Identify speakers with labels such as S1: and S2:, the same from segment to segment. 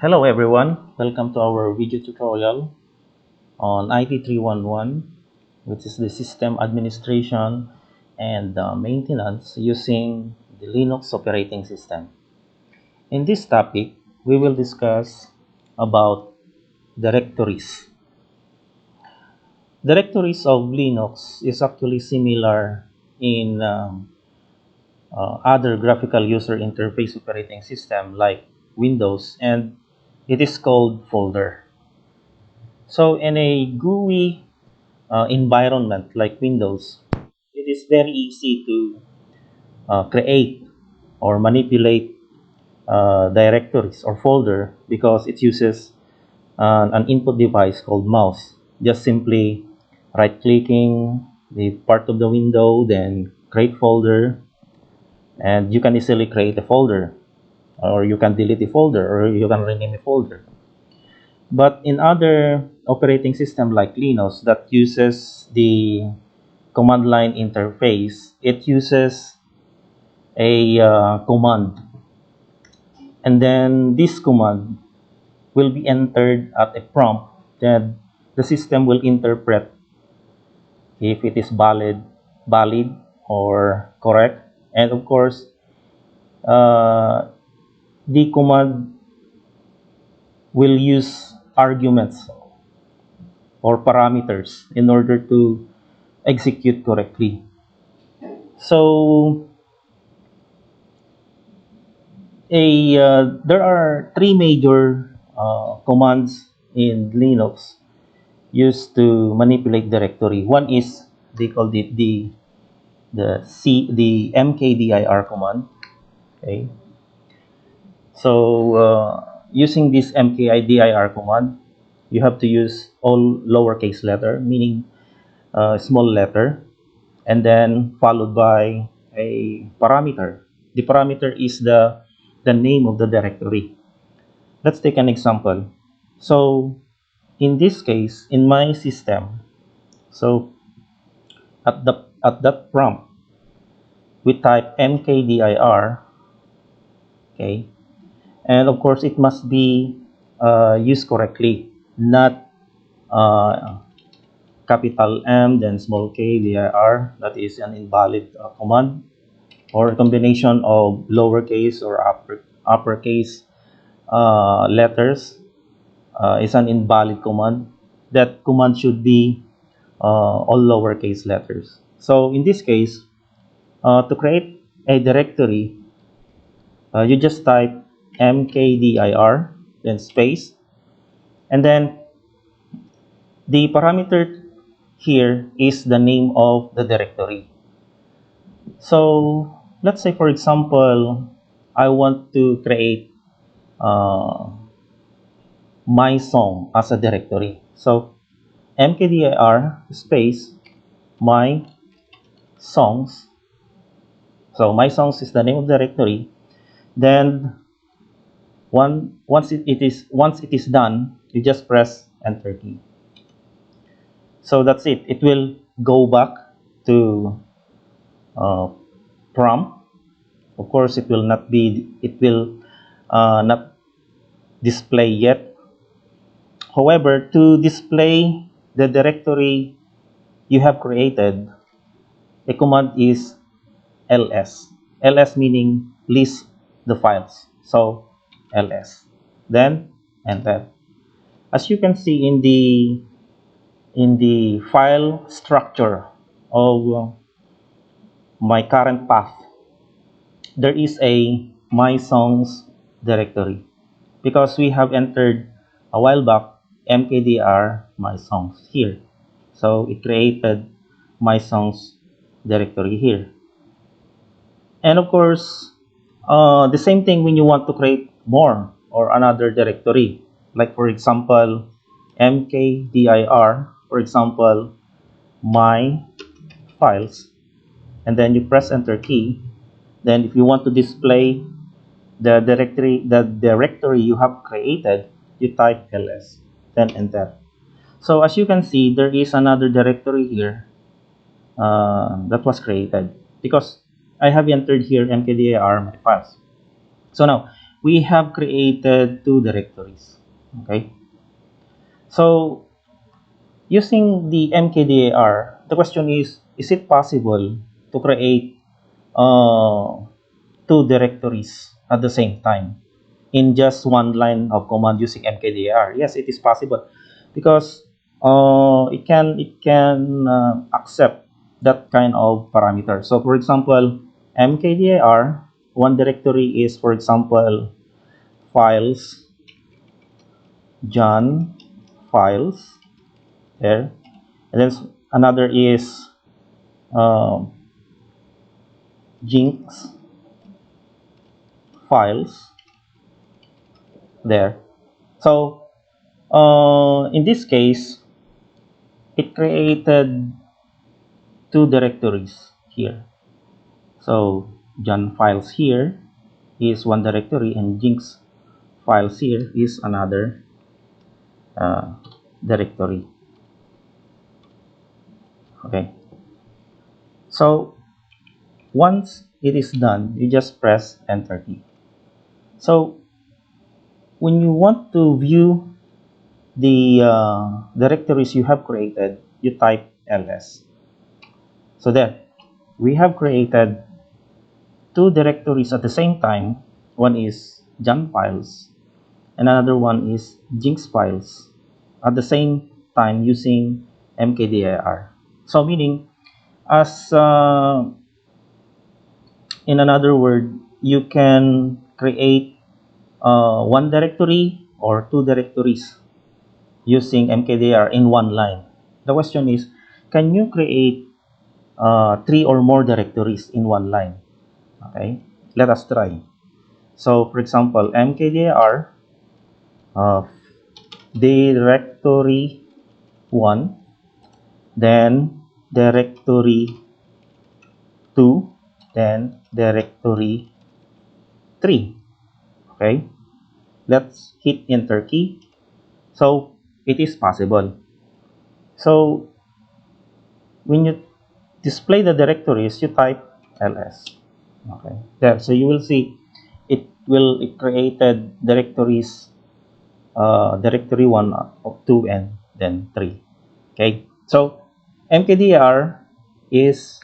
S1: Hello everyone, welcome to our video tutorial on IT311, which is the system administration and maintenance using the Linux operating system. In this topic, we will discuss about directories. Directories of Linux is actually similar in other graphical user interface operating system like Windows, and it is called folder. So in a GUI environment like Windows, it is very easy to create or manipulate directories or folder because it uses an input device called mouse. Just simply right clicking the part of the window, then create folder, and you can easily create a folder, or you can delete a folder, or you can rename a folder. But in other operating system like Linux that uses the command line interface, it uses a command, and then this command will be entered at a prompt that the system will interpret if it is valid or correct. And of course, uh, the command will use arguments or parameters in order to execute correctly. So there are three major commands in Linux used to manipulate directory. One is they call it the mkdir command. Okay, so using this mkdir command, you have to use all lowercase letter, meaning small letter, and then followed by a parameter. The parameter is the name of the directory. Let's take an example. So in this case, in my system, so at that prompt, we type mkdir, okay, and of course it must be used correctly, not capital M then small k dir. That is an invalid command, or a combination of lowercase or uppercase letters is an invalid command. That command should be all lowercase letters. So in this case, to create a directory, you just type mkdir, then space, and then the parameter here is the name of the directory. So let's say, for example, I want to create uh, my song as a directory. So mkdir space my songs. So my songs is the name of the directory. Then once it is done, you just press enter key. So that's it. It will go back to uh, prompt. Of course, it will not display yet. However, to display the directory you have created, the command is ls. ls meaning list the files. So ls. Then enter. As you can see in the file structure of my current path, there is a my songs directory because we have entered a while back mkdir my songs here. So it created my songs directory here. And of course, the same thing when you want to create more or another directory. Like for example, mkdir, for example, my files, and then you press enter key. Then if you want to display the directory you have created, you type ls, then enter. So as you can see, there is another directory here that was created because I have entered here mkdir my files. So now we have created two directories. Okay, so using the mkdir, the question is it possible to create uh, two directories at the same time in just one line of command using mkdir? Yes, it is possible because it can accept that kind of parameter. So for example, mkdir, one directory is, for example, files, John files there, and then another is um, Jinx files there. So in this case, it created two directories here. So John files here is one directory, and Jinx files here is another uh, directory. Okay. So once it is done, you just press enter key. So when you want to view the directories you have created, you type ls. So there, we have created two directories at the same time. One is John files, and another one is Jinx files at the same time using mkdir. So meaning, as in another word, you can create one directory or two directories using mkdir in one line. The question is, can you create three or more directories in one line? Okay, let us try. So for example, mkdir uh, directory 1, then directory 2, then directory 3. Okay, let's hit enter key. So it is possible. So when you display the directories, you type ls. Okay, there. So you will see it created directories, directory 1, 2, and then 3. Okay, so mkdir is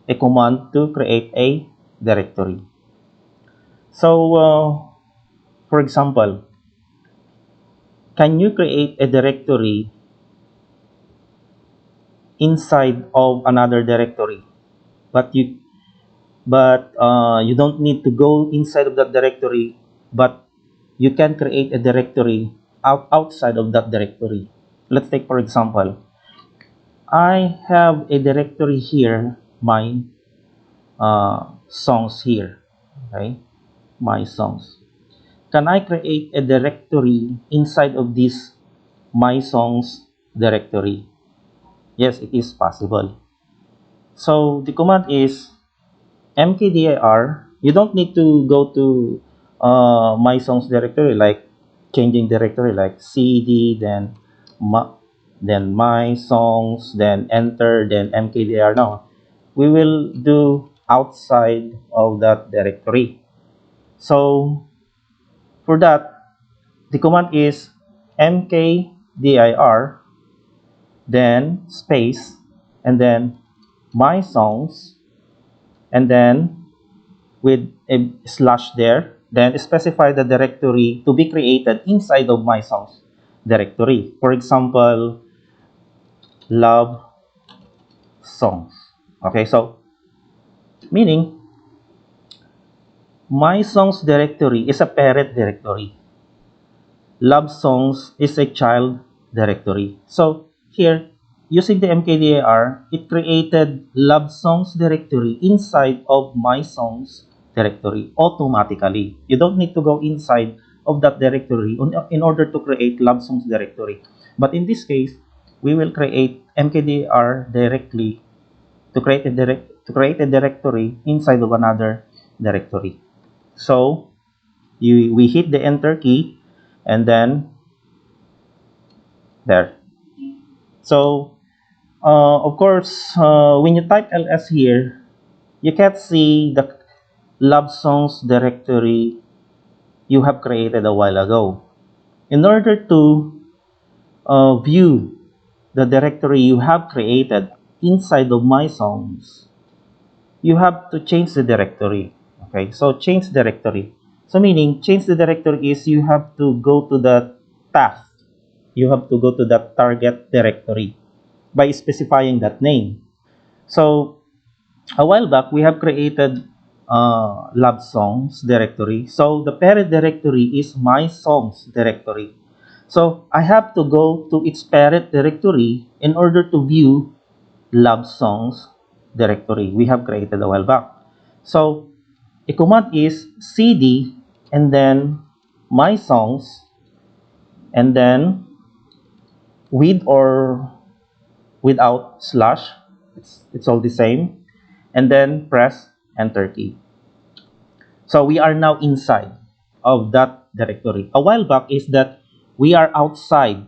S1: a command to create a directory. So for example, can you create a directory inside of another directory, but you don't need to go inside of that directory, but you can create a directory outside of that directory? Let's take, for example, I have a directory here, my songs here. Okay, my songs. Can I create a directory inside of this my songs directory? Yes, it is possible. So the command is mkdir. You don't need to go to my songs directory, like changing directory like cd, then my songs, then enter, then mkdir. Now we will do outside of that directory. So for that, the command is mkdir, then space, and then my songs, and then with a slash there, then specify the directory to be created inside of my songs directory. For example, love songs. Okay, so meaning my songs directory is a parent directory. Love songs is a child directory. So here, using the mkdir, it created love songs directory inside of my songs directory automatically. You don't need to go inside of that directory in order to create love songs directory. But in this case, we will create mkdir directly to create a directory inside of another directory. So we hit the enter key, and then there. So of course, when you type ls here, you can't see the love songs directory you have created a while ago. In order to view the directory you have created inside of my songs, you have to change the directory. Okay, so change directory. So meaning change the directory is you have to go to the path. You have to go to that target directory by specifying that name. So a while back we have created love songs directory. So the parent directory is my songs directory. So I have to go to its parent directory in order to view love songs directory we have created a while back. So a command is cd and then my songs and then with or without slash, it's all the same, and then press enter key. So we are now inside of that directory. A while back is that we are outside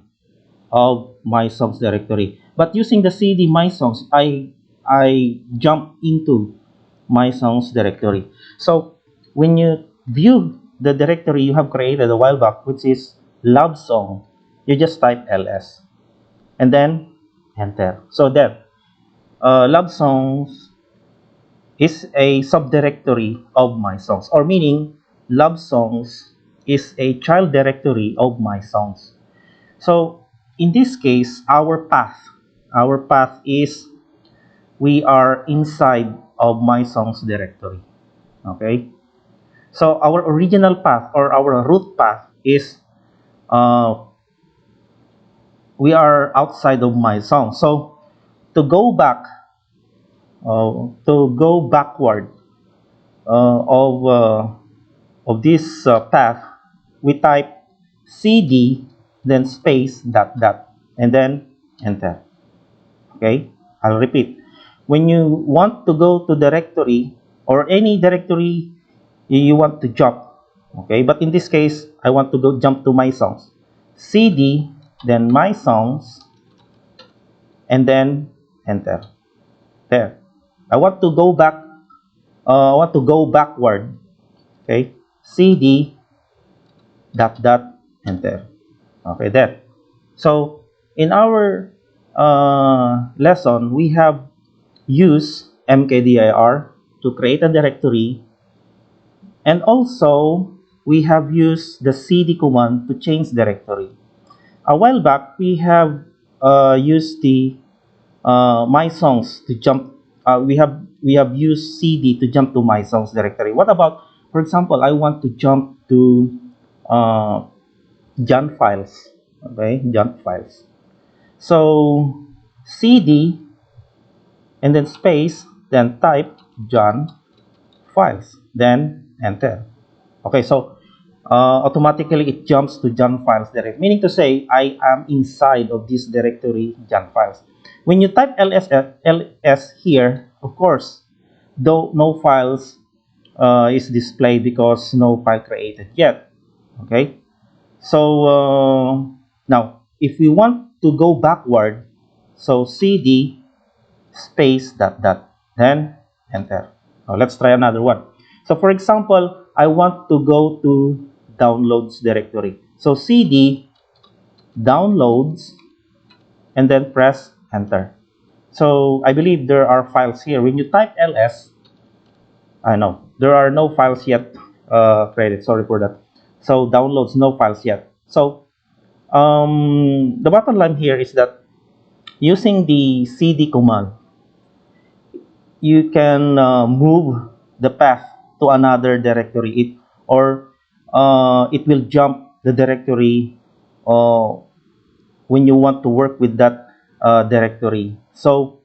S1: of my songs directory. But using the cd my songs, I jump into my songs directory. So when you view the directory you have created a while back, which is love song, you just type ls and then enter. So there, love songs is a subdirectory of my songs, or meaning love songs is a child directory of my songs. So in this case, our path is we are inside of my songs directory. Okay. So our original path or our root path is uh, we are outside of my song. So to go back, to go backward of this path, we type cd then space dot dot and then enter. Okay, I'll repeat. When you want to go to directory or any directory you want to jump, okay, but in this case I want to go jump to my songs, cd then my songs and then enter. There, I want to go back, I want to go backward, okay, cd dot dot enter. Okay, there. So in our lesson we have used mkdir to create a directory, and also we have used the cd command to change directory. A while back we have used the my songs to jump. We have used cd to jump to my songs directory. What about, for example, I want to jump to uh, John files. Okay, John files. So cd and then space, then type John files, then enter. Okay, so automatically it jumps to John files directory, meaning to say I am inside of this directory John files. When you type ls here, of course, though no files is displayed because no file created yet. Okay, so now if we want to go backward, so cd space dot dot then enter. Now let's try another one. So for example, I want to go to downloads directory. So cd downloads and then press enter. So I believe there are files here. When you type ls, I know there are no files yet created. Sorry for that. So downloads, no files yet. So the bottom line here is that using the cd command, you can move the path to another directory, it will jump the directory uh, when you want to work with that directory. So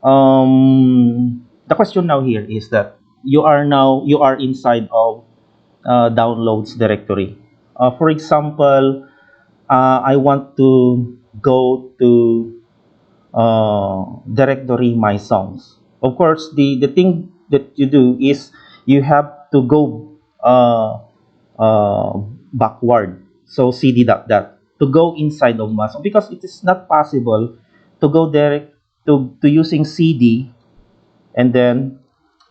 S1: the question now here is that you are inside of downloads directory. For example, I want to go to directory my songs. Of course, the thing that you do is you have to go uh, backward. So cd dot dot to go inside of my song, because it is not possible to go direct to using cd and then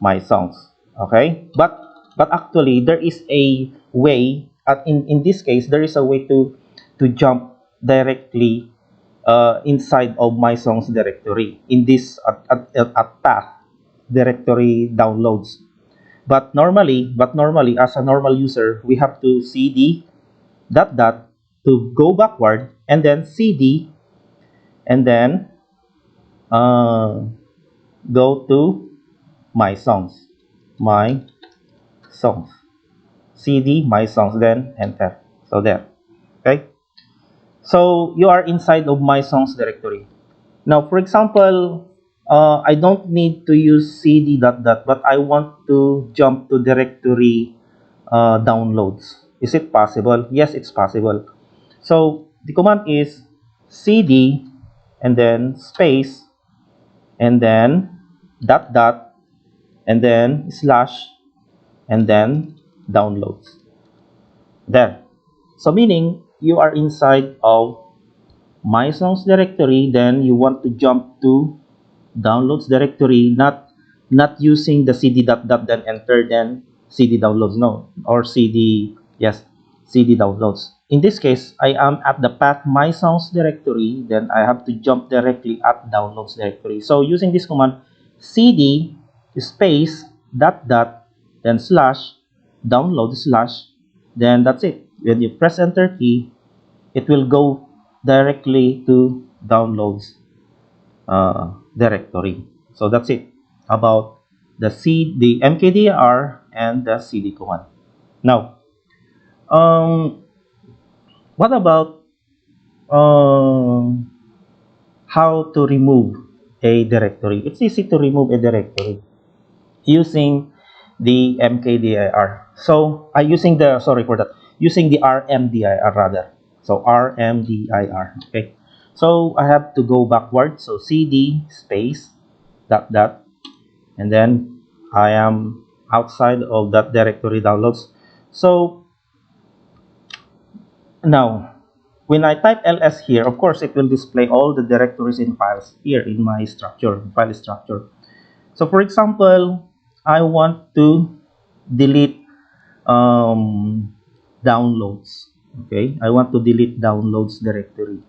S1: my songs. Okay, but actually there is a way in this case, there is a way to jump directly inside of my songs directory in this at path directory downloads. But normally, as a normal user, we have to cd dot dot to go backward, and then cd, and then uh, go to my songs, my songs, cd my songs, then enter. So there. Okay. So you are inside of my songs directory. Now, for example, I don't need to use cd dot dot, but I want to jump to directory downloads. Is it possible? Yes, it's possible. So the command is cd, and then space, and then dot dot, and then slash, and then downloads. There. So meaning you are inside of my songs directory, then you want to jump to downloads directory, not using the cd dot dot then enter, then cd downloads, no, or cd, yes, cd downloads. In this case, I am at the path my songs directory, then I have to jump directly at downloads directory. So using this command, cd space dot dot, then slash download slash, then that's it. When you press enter key, it will go directly to downloads directory. So that's it about the mkdir and the cd command. Now, um, what about um, how to remove a directory? It's easy to remove a directory using the mkdir. So I using the sorry for that using the rmdir rather. So rmdir. Okay. So I have to go backward. So cd space dot dot, and then I am outside of that directory downloads. So now when I type ls here, of course it will display all the directories in files here in my file structure. So for example, I want to delete downloads. Okay, I want to delete downloads directory.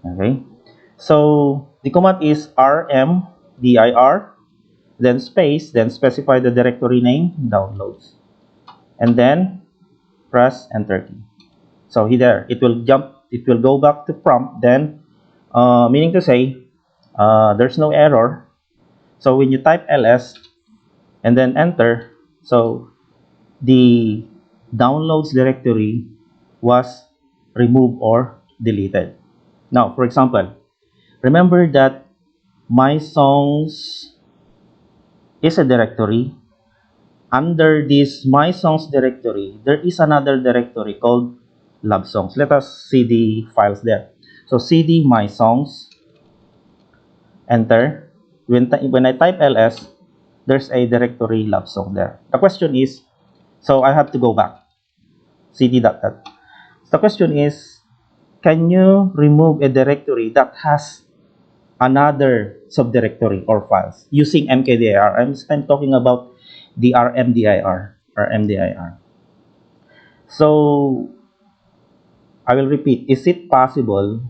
S1: Okay, so the command is rmdir, then space, then specify the directory name, downloads, and then press enter key. So here it will jump, it will go back to prompt, then meaning to say there's no error. So when you type ls and then enter, so the downloads directory was removed or deleted. Now, for example, remember that my songs is a directory. Under this my songs directory, there is another directory called love songs. Let us see the files there. So cd my songs, enter. When I type ls, there's a directory love song there. The question is, so I have to go back, cd dot dot. The question is, can you remove a directory that has another subdirectory or files using mkdir? I'm talking about the rmdir. So I will repeat, is it possible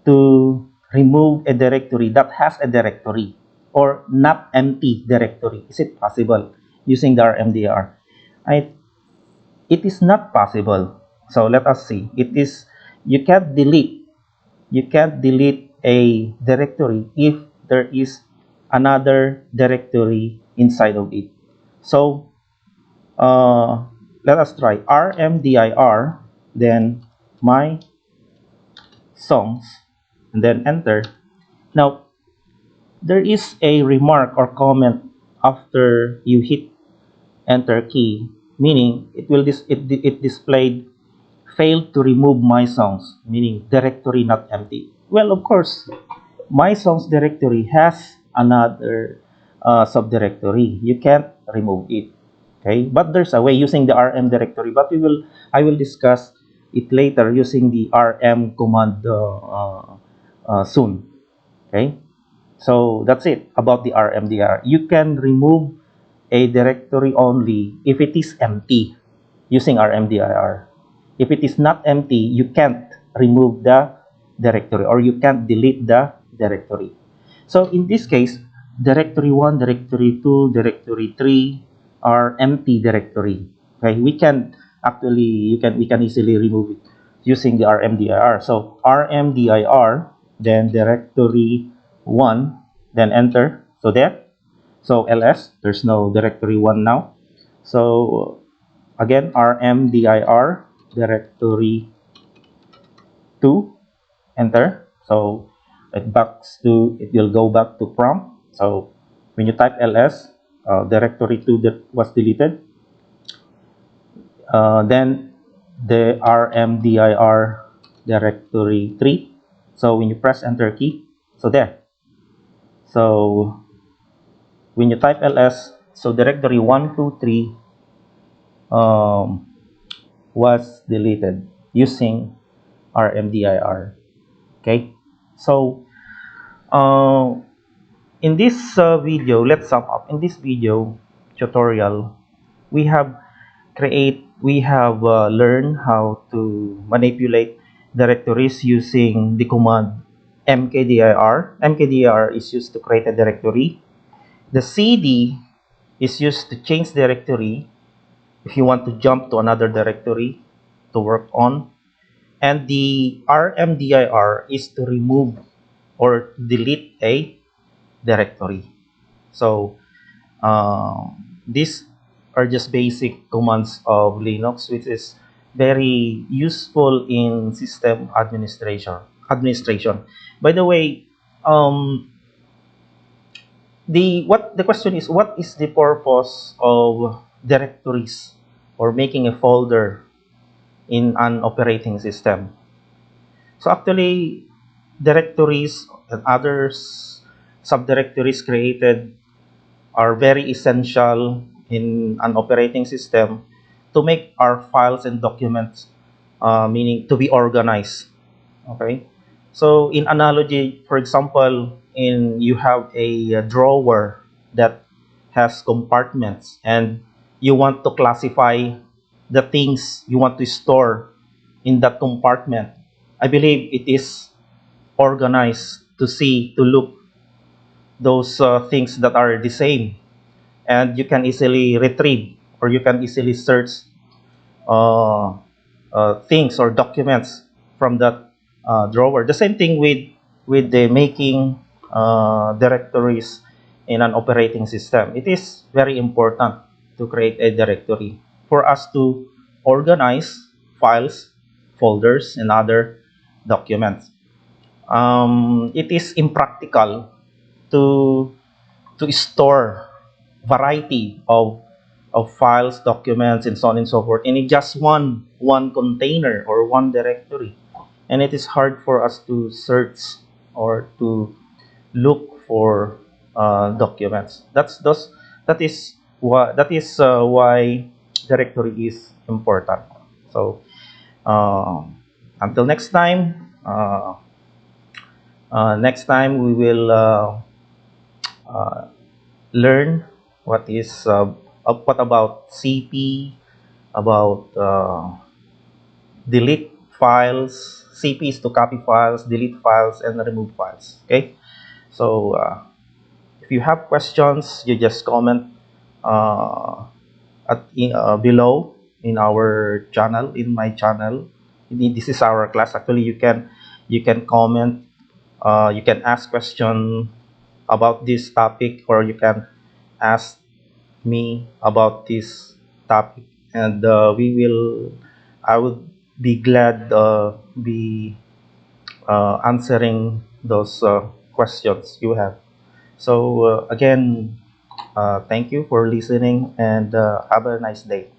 S1: to remove a directory that has a directory or not empty directory? Is it possible using the rmdir? It is not possible. So let us see. It is, you can't delete a directory if there is another directory inside of it. So let us try rmdir, then my songs, and then enter. Now there is a remark or comment after you hit enter key, meaning it displayed failed to remove my songs, meaning directory not empty. Well, of course, my songs directory has another subdirectory. You can't remove it. Okay, but there's a way using the rm directory. But I will discuss it later using the rm command soon. Okay, so that's it about the rmdir. You can remove a directory only if it is empty using rmdir. If it is not empty, you can't remove the directory or you can't delete the directory. So in this case, directory 1, directory 2, directory 3 are empty directory. Okay, we can easily remove it using the rmdir. So rmdir, then directory 1, then enter. So there. So ls, there's no directory 1 now. So again, rmdir directory 2, enter. So it will go back to prompt. So when you type ls, directory 2 that was deleted. Then the rmdir directory 3. So when you press enter key, so there. So when you type ls, so directory 1, 2, 3 was deleted using rmdir. Okay, so uh, in this video, let's sum up. In this video tutorial, we have learned how to manipulate directories using the command mkdir. Mkdir is used to create a directory. The cd is used to change directory if you want to jump to another directory to work on. And the rmdir is to remove or delete a directory. So these are just basic commands of Linux, which is very useful in system administration. By the way, the question is, what is the purpose of directories or making a folder in an operating system? So actually, directories and others subdirectories created are very essential in an operating system to make our files and documents, meaning to be organized. Okay, so in analogy, for example, in you have a drawer that has compartments, and you want to classify the things you want to store in that compartment. I believe it is organized to look those things that are the same, and you can easily retrieve or you can easily search uh, things or documents from that drawer. The same thing with the making directories in an operating system. It is very important to create a directory for us to organize files, folders, and other documents. It is impractical to store variety of files, documents, and so on and so forth in just one container or one directory, and it is hard for us to search or to look for documents. That is why directory is important. So until next time we will uh, learn what about CP, about delete files. CP is to copy files, delete files, and remove files. Okay, so if you have questions, you just comment uh, below in our channel, in my channel. This is our class. Actually, you can comment, you can ask question about this topic, or you can ask me about this topic, and I would be glad be answering those questions you have. So again, thank you for listening, and have a nice day.